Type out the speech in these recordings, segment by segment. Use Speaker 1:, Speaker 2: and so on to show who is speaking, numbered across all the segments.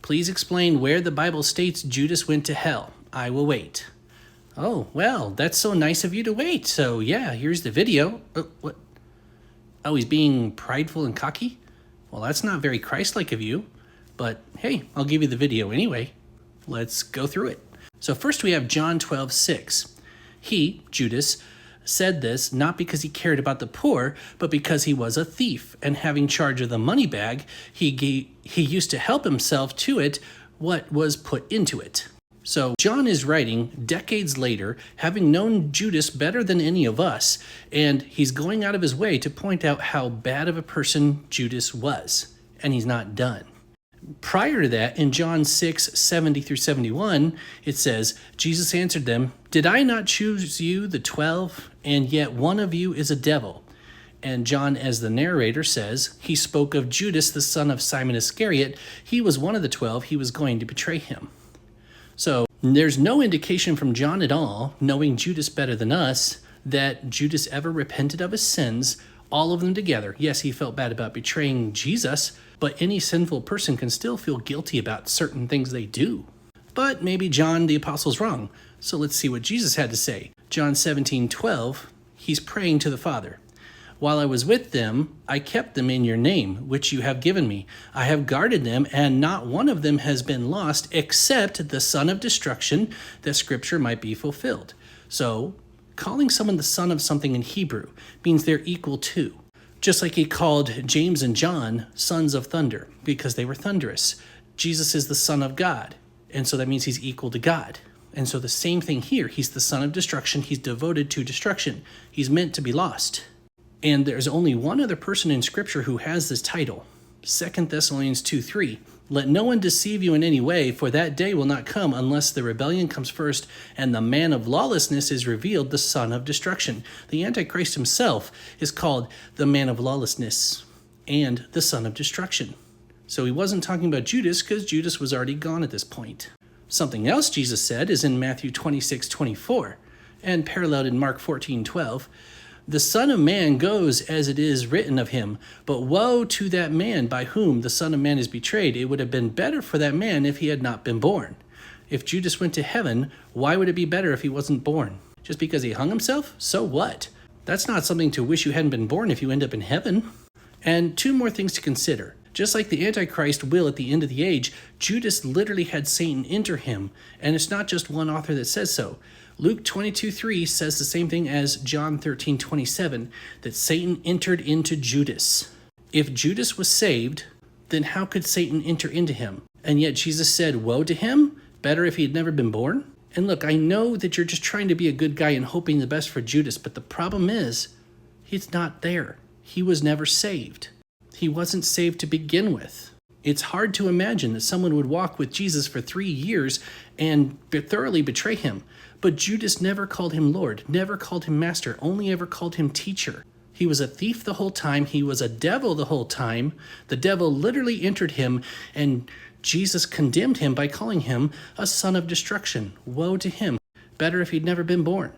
Speaker 1: Please explain where the Bible states Judas went to hell. I will wait. Oh, well, that's so nice of you to wait. So, yeah, here's the video. What? Oh, he's being prideful and cocky? Well, that's not very Christ-like of you. But, hey, I'll give you the video anyway. Let's go through it. So first we have John 12:6. He, Judas, said this not because he cared about the poor, but because he was a thief, and having charge of the money bag, he used to help himself to it what was put into it. So John is writing decades later, having known Judas better than any of us, and he's going out of his way to point out how bad of a person Judas was, and he's not done. Prior to that, in John 6:70 through 71, it says, Jesus answered them, "Did I not choose you, the 12, and yet one of you is a devil?" And John, as the narrator, says, he spoke of Judas, the son of Simon Iscariot. He was one of the 12. He was going to betray him. So there's no indication from John at all, knowing Judas better than us, that Judas ever repented of his sins, all of them together. Yes, he felt bad about betraying Jesus, but any sinful person can still feel guilty about certain things they do. But maybe John the Apostle's wrong. So let's see what Jesus had to say. John 17:12, he's praying to the Father. While I was with them, I kept them in your name, which you have given me. I have guarded them, and not one of them has been lost, except the son of destruction, that Scripture might be fulfilled. So, calling someone the son of something in Hebrew means they're equal to. Just like he called James and John sons of thunder, because they were thunderous. Jesus is the Son of God, and so that means he's equal to God. And so the same thing here, he's the son of destruction, he's devoted to destruction. He's meant to be lost. And there's only one other person in Scripture who has this title. 2 Thessalonians 2:3. Let no one deceive you in any way, for that day will not come unless the rebellion comes first and the man of lawlessness is revealed, the son of destruction. The Antichrist himself is called the man of lawlessness and the son of destruction. So he wasn't talking about Judas because Judas was already gone at this point. Something else Jesus said is in Matthew 26:24 and paralleled in Mark 14:12. The Son of Man goes as it is written of him, but woe to that man by whom the Son of Man is betrayed. It would have been better for that man if he had not been born. If Judas went to heaven, why would it be better if he wasn't born? Just because he hung himself? So what? That's not something to wish you hadn't been born if you end up in heaven. And two more things to consider. Just like the Antichrist will at the end of the age, Judas literally had Satan enter him, and it's not just one author that says so. Luke 22:3 says the same thing as John 13:27, that Satan entered into Judas. If Judas was saved, then how could Satan enter into him? And yet Jesus said, woe to him, better if he had never been born? And look, I know that you're just trying to be a good guy and hoping the best for Judas, but the problem is, he's not there. He was never saved. He wasn't saved to begin with. It's hard to imagine that someone would walk with Jesus for 3 years and thoroughly betray him. But Judas never called him Lord, never called him Master, only ever called him Teacher. He was a thief the whole time. He was a devil the whole time. The devil literally entered him, and Jesus condemned him by calling him a son of destruction. Woe to him. Better if he'd never been born.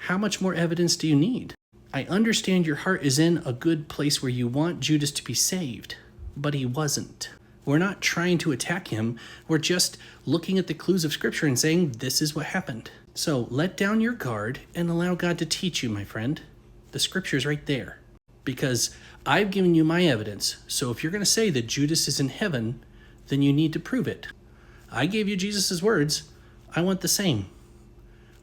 Speaker 1: How much more evidence do you need? I understand your heart is in a good place where you want Judas to be saved, but he wasn't. We're not trying to attack him. We're just looking at the clues of Scripture and saying, this is what happened. So let down your guard and allow God to teach you, my friend. The Scripture's right there. Because I've given you my evidence. So if you're going to say that Judas is in heaven, then you need to prove it. I gave you Jesus' words. I want the same.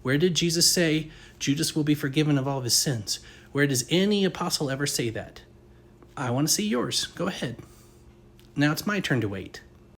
Speaker 1: Where did Jesus say Judas will be forgiven of all of his sins? Where does any apostle ever say that? I want to see yours. Go ahead. Now it's my turn to wait.